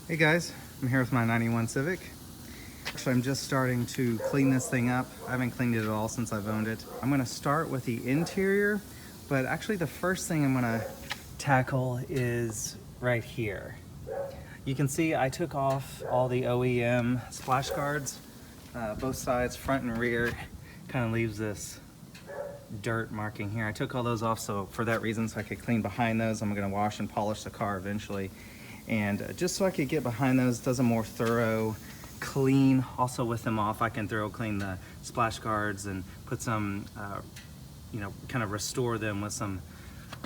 Hey guys, I'm here with my 91 Civic. Actually, I'm just starting to clean this thing up. I haven't cleaned it at all since I've owned it. I'm gonna start with the interior, but actually the first thing I'm gonna tackle is right here. You can see I took off all the OEM splash guards, both sides, front and rear. Kind of leaves this dirt marking here. I took all those off so for that reason, so I could clean behind those. I'm gonna wash and polish the car eventually. And just so I could get behind those, does a more thorough clean. Also with them off, I can thorough clean the splash guards and put some, kind of restore them with some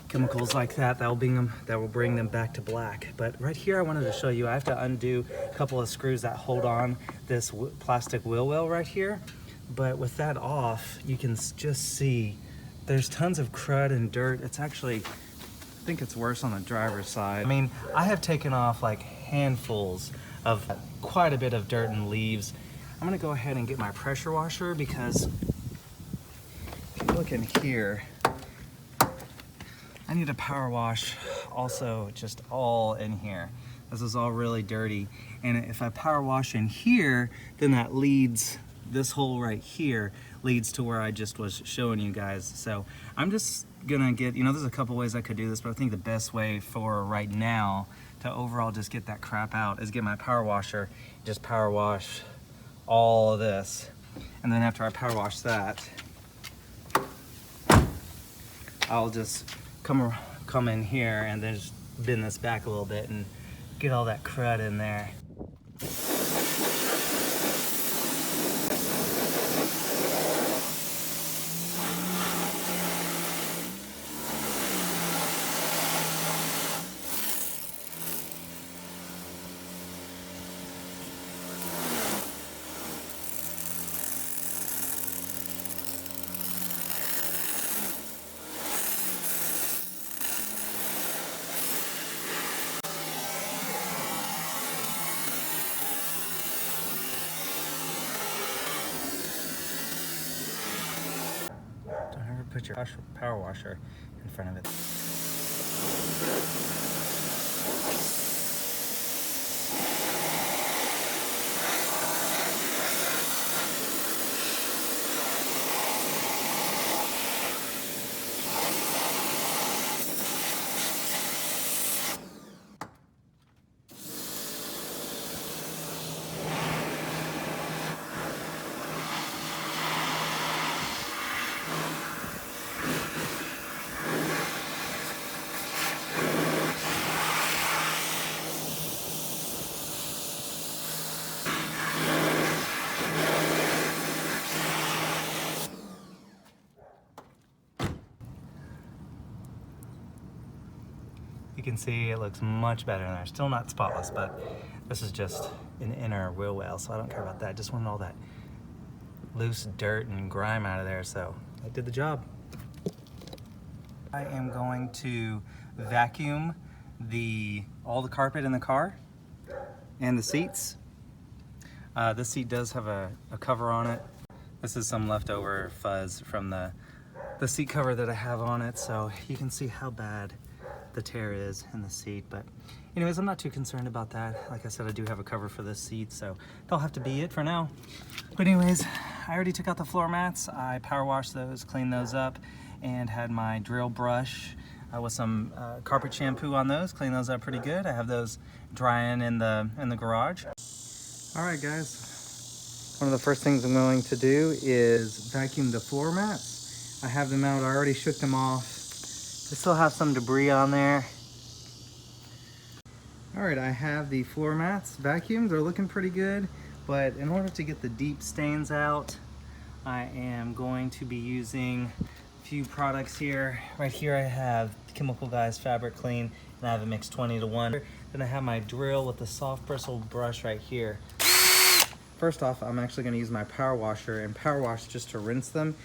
chemicals like that. That will bring them back to black. But right here, I wanted to show you, I have to undo a couple of screws that hold on this plastic wheel well right here. But with that off, you can just see there's tons of crud and dirt. It's actually, I think it's worse on the driver's side. I mean, I have taken off like handfuls of quite a bit of dirt and leaves. I'm gonna go ahead and get my pressure washer because if you look in here, I need a power wash also just all in here. This is all really dirty. And if I power wash in here, then that leads, this hole right here leads to where I just was showing you guys. So I'm just gonna get, there's a couple ways I could do this, but I think the best way for right now to overall just get that crap out is get my power washer, just power wash all of this. And then after I power wash that, I'll just come in here and then just bend this back a little bit and get all that crud in there. Don't ever put your power washer in front of it. You can see it looks much better in there. Still not spotless, but this is just an inner wheel well, so I don't care about that. Just wanted all that loose dirt and grime out of there, so I did the job. I am going to vacuum all the carpet in the car and the seats. This seat does have a cover on it. This is some leftover fuzz from the seat cover that I have on it, so you can see how bad the tear is in the seat. But anyways, I'm not too concerned about that. Like I said, I do have a cover for this seat, so that'll have to be it for now. But anyways, I already took out the floor mats. I power washed those, cleaned those up, and had my drill brush with some carpet shampoo on those, clean those up pretty good. I have those drying in the garage. All right, guys. One of the first things I'm going to do is vacuum the floor mats. I have them out. I already shook them off. I still have some debris on there. All right, I have the floor mats vacuumed. They're looking pretty good, but in order to get the deep stains out, I am going to be using a few products here. Right here I have Chemical Guys Fabric Clean, and I have it mixed 20:1. Then I have my drill with the soft bristle brush right here. First off, I'm actually gonna use my power washer and power wash just to rinse them.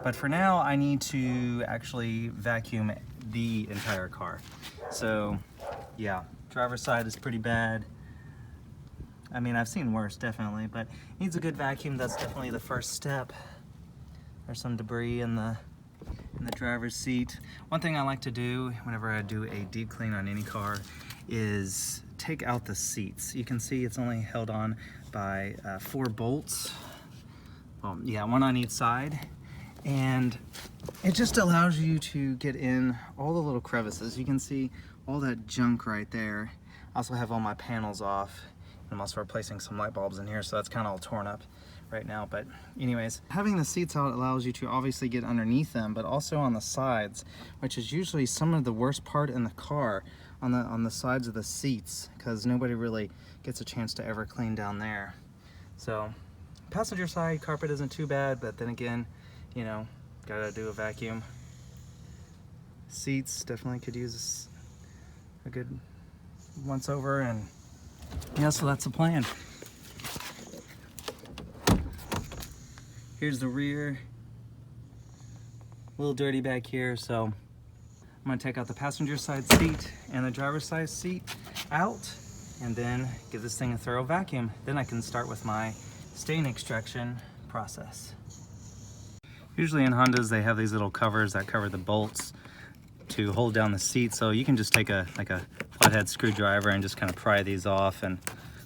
But for now, I need to actually vacuum the entire car. So yeah, driver's side is pretty bad. I mean, I've seen worse, definitely, but needs a good vacuum. That's definitely the first step. There's some debris in the driver's seat. One thing I like to do whenever I do a deep clean on any car is take out the seats. You can see it's only held on by 4 bolts. Well, yeah, 1 on each side. And it just allows you to get in all the little crevices. You can see all that junk right there. I also have all my panels off. I'm also replacing some light bulbs in here, so that's kind of all torn up right now. But anyways, having the seats out allows you to obviously get underneath them, but also on the sides, which is usually some of the worst part in the car, on the sides of the seats, because nobody really gets a chance to ever clean down there. So passenger side carpet isn't too bad, but then again, you know, gotta do a vacuum. Seats definitely could use a good once over, and yeah, so that's the plan. Here's the rear. A little dirty back here, so I'm gonna take out the passenger side seat and the driver's side seat out, and then give this thing a thorough vacuum. Then I can start with my stain extraction process. Usually in Hondas, they have these little covers that cover the bolts to hold down the seat, so you can just take a flathead screwdriver and just kind of pry these off, and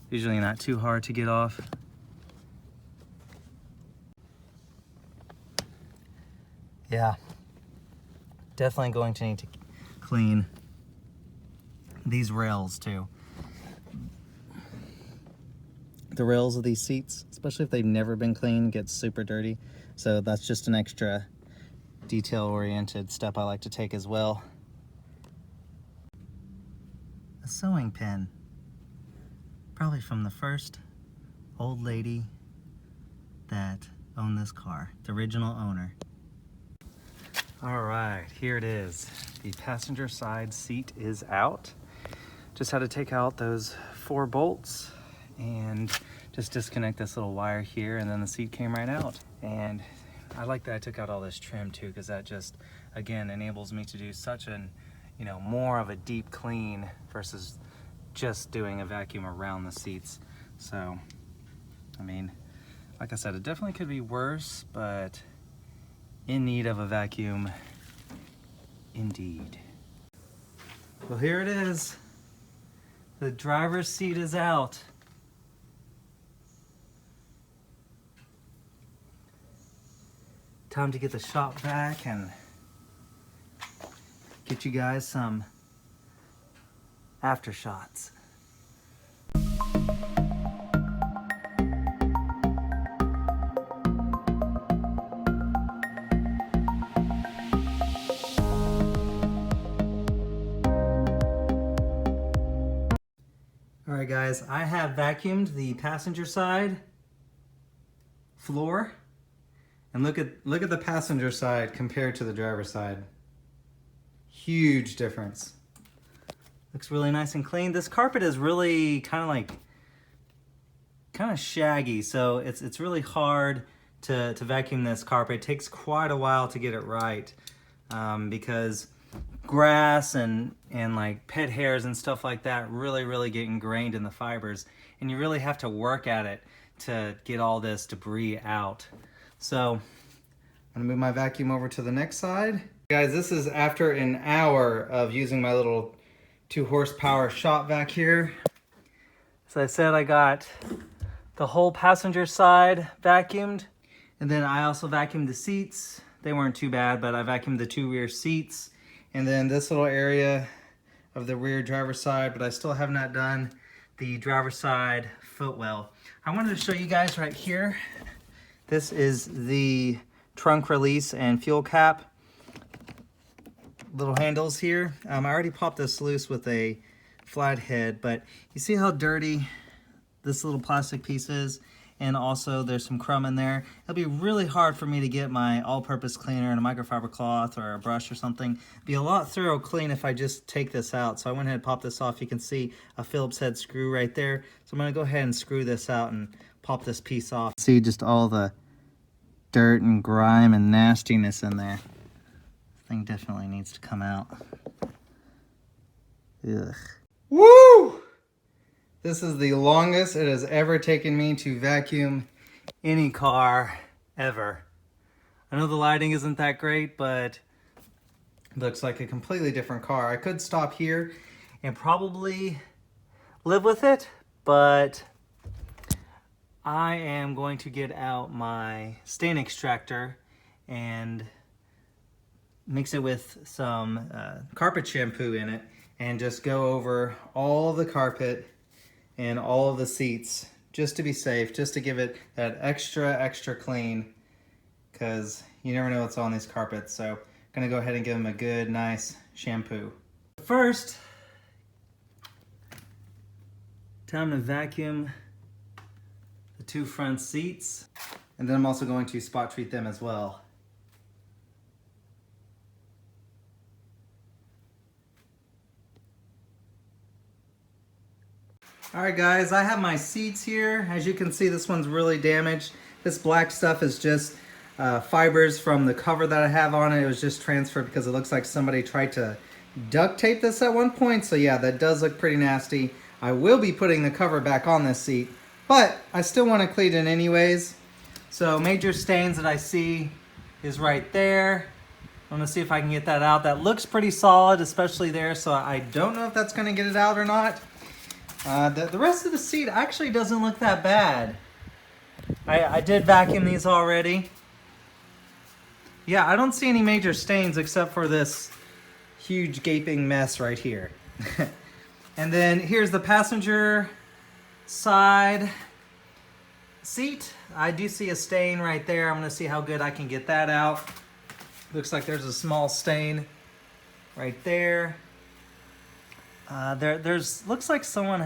usually not too hard to get off. Yeah, definitely going to need to clean these rails too. The rails of these seats, especially if they've never been cleaned, get super dirty. So that's just an extra detail-oriented step I like to take as well. A sewing pin, probably from the first old lady that owned this car, the original owner. All right, here it is. The passenger side seat is out. Just had to take out those 4 bolts and just disconnect this little wire here, and then the seat came right out. And I like that I took out all this trim too, because that just, again, enables me to do such an, you know, more of a deep clean versus just doing a vacuum around the seats. So, I mean, like I said, it definitely could be worse, but in need of a vacuum indeed. Well, here it is. The driver's seat is out. Time to get the shop vac and get you guys some after shots. All right, guys, I have vacuumed the passenger side floor. And look at the passenger side compared to the driver's side. Huge difference. Looks really nice and clean. This carpet is really kind of shaggy, so it's really hard to vacuum this carpet. It takes quite a while to get it right, because grass and like pet hairs and stuff like that really get ingrained in the fibers, and you really have to work at it to get all this debris out. So I'm gonna move my vacuum over to the next side. Guys, this is after an hour of using my little 2 horsepower shop vac here. As I said, I got the whole passenger side vacuumed, and then I also vacuumed the seats. They weren't too bad, but I vacuumed the 2 rear seats, and then this little area of the rear driver's side, but I still have not done the driver's side footwell. I wanted to show you guys right here. This is the trunk release and fuel cap little handles here. I already popped this loose with a flathead, but you see how dirty this little plastic piece is? And also there's some crumb in there. It'll be really hard for me to get my all-purpose cleaner and a microfiber cloth or a brush or something. It'd be a lot thorough clean if I just take this out. So I went ahead and popped this off. You can see a Phillips head screw right there. So I'm gonna go ahead and screw this out and pop this piece off. See just all the dirt and grime and nastiness in there. This thing definitely needs to come out. Ugh. Woo! This is the longest it has ever taken me to vacuum any car ever. I know the lighting isn't that great, but it looks like a completely different car. I could stop here and probably live with it, but I am going to get out my stain extractor and mix it with some carpet shampoo in it and just go over all the carpet and all of the seats just to be safe, just to give it that extra clean, because you never know what's on these carpets. So I'm gonna go ahead and give them a good, nice shampoo. First, time to vacuum the two front seats, and then I'm also going to spot treat them as well. Alright guys, I have my seats here. As you can see, this one's really damaged. This black stuff is just fibers from the cover that I have on it. It was just transferred because it looks like somebody tried to duct tape this at one point. So yeah, that does look pretty nasty. I will be putting the cover back on this seat, but I still want to clean it anyways. So major stains that I see is right there. I'm gonna see if I can get that out. That looks pretty solid, especially there, so I don't know if that's gonna get it out or not. The rest of the seat actually doesn't look that bad. I did vacuum these already. Yeah, I don't see any major stains except for this huge gaping mess right here. And then here's the passenger side seat. I do see a stain right there. I'm gonna see how good I can get that out. Looks like there's a small stain right there. Looks like someone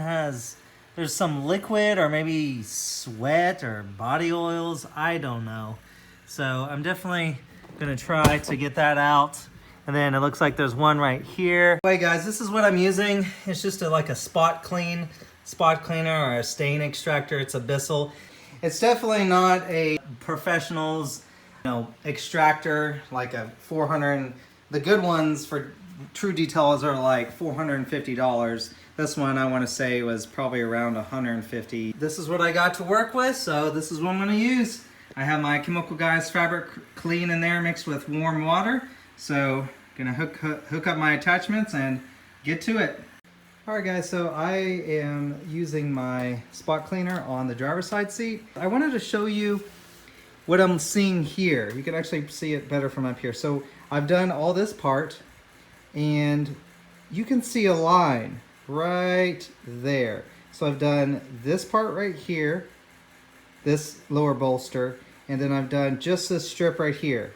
there's some liquid or maybe sweat or body oils. I don't know. So I'm definitely gonna try to get that out. And then it looks like there's one right here. Anyway guys, this is what I'm using. It's just like a spot cleaner or a stain extractor. It's a Bissell. It's definitely not a professional's, extractor like a 400. The good ones for true details are like $450. This one I want to say was probably around $150. This is what I got to work with, so this is what I'm going to use. I have my Chemical Guys fabric clean in there mixed with warm water. So I'm going to hook up my attachments and get to it. Alright guys, so I am using my spot cleaner on the driver's side seat. I wanted to show you what I'm seeing here. You can actually see it better from up here. So I've done all this part, and you can see a line right there. So I've done this part right here, this lower bolster, and then I've done just this strip right here.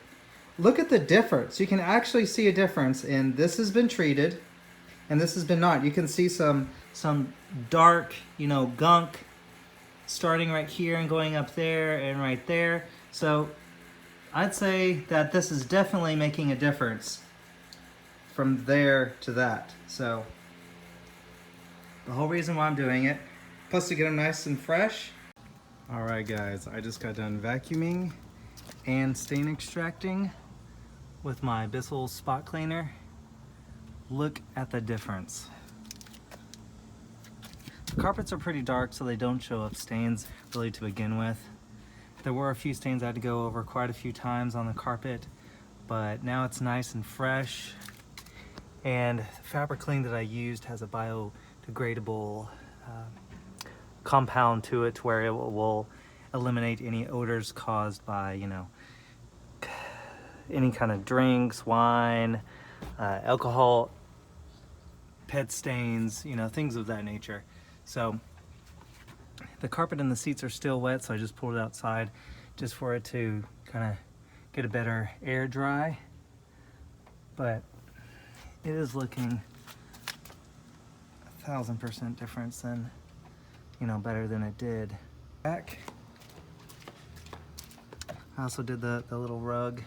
Look at the difference. You can actually see a difference in this has been treated and this has been not. You can see some dark, gunk starting right here and going up there and right there. So I'd say that this is definitely making a difference from there to that. So the whole reason why I'm doing it, plus to get them nice and fresh. All right guys, I just got done vacuuming and stain extracting with my Bissell spot cleaner. Look at the difference. The carpets are pretty dark, so they don't show up stains really to begin with. There were a few stains I had to go over quite a few times on the carpet, but now it's nice and fresh. And the fabric clean that I used has a biodegradable compound to it where it will eliminate any odors caused by, any kind of drinks, wine, alcohol, pet stains, things of that nature. So the carpet and the seats are still wet, so I just pulled it outside just for it to kind of get a better air dry. But it is looking 1000% difference than, better than it did. Back. I also did the little rug,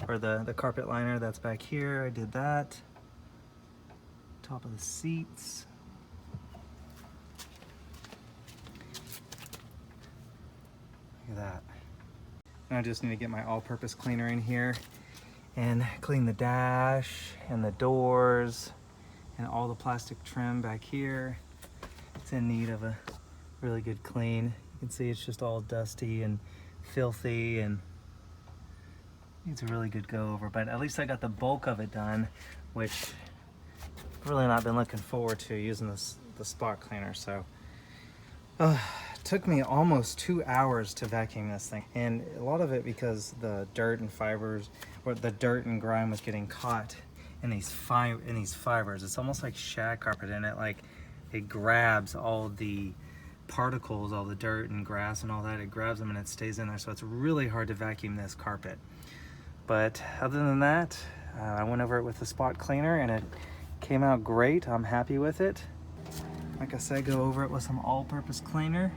or the carpet liner that's back here. I did that. Top of the seats. Look at that. And I just need to get my all-purpose cleaner in here and clean the dash and the doors and all the plastic trim back here. It's in need of a really good clean. You can see it's just all dusty and filthy and needs a really good go over, but at least I got the bulk of it done, which I've really not been looking forward to using the spot cleaner. So it took me almost 2 hours to vacuum this thing, and a lot of it because the dirt and fibers, or the dirt and grime was getting caught in these fibers. It's almost like shag carpet, and it grabs all the particles, all the dirt and grass and all that. It grabs them and it stays in there, so it's really hard to vacuum this carpet. But other than that, I went over it with the spot cleaner and it came out great. I'm happy with it. Like I said, go over it with some all-purpose cleaner.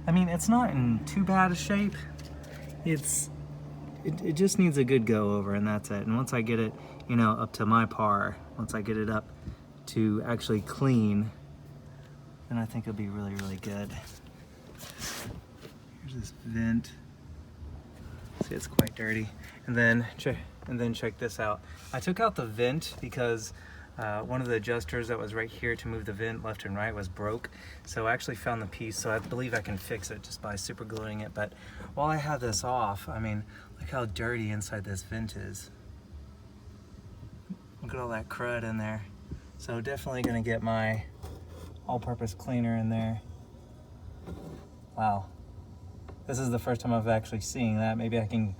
I mean, it's not in too bad a shape. It just needs a good go over, and that's it. And once I get it, you know, up to my par, once I get it up to actually clean, then I think it'll be really, really good. Here's this vent. See, it's quite dirty. And then check this out. I took out the vent because one of the adjusters that was right here to move the vent left and right was broke. So I actually found the piece, so I believe I can fix it just by super gluing it. But while I have this off, I mean, look how dirty inside this vent is. Look at all that crud in there. So definitely gonna get my all-purpose cleaner in there. Wow. This is the first time I've actually seen that. Maybe I can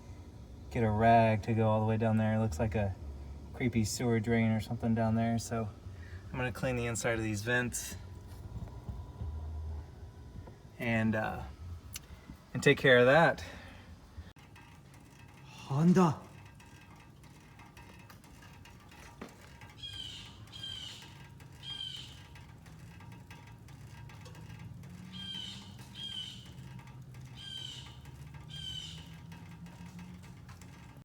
get a rag to go all the way down there. It looks like a creepy sewer drain or something down there. So I'm gonna clean the inside of these vents and take care of that. Honda.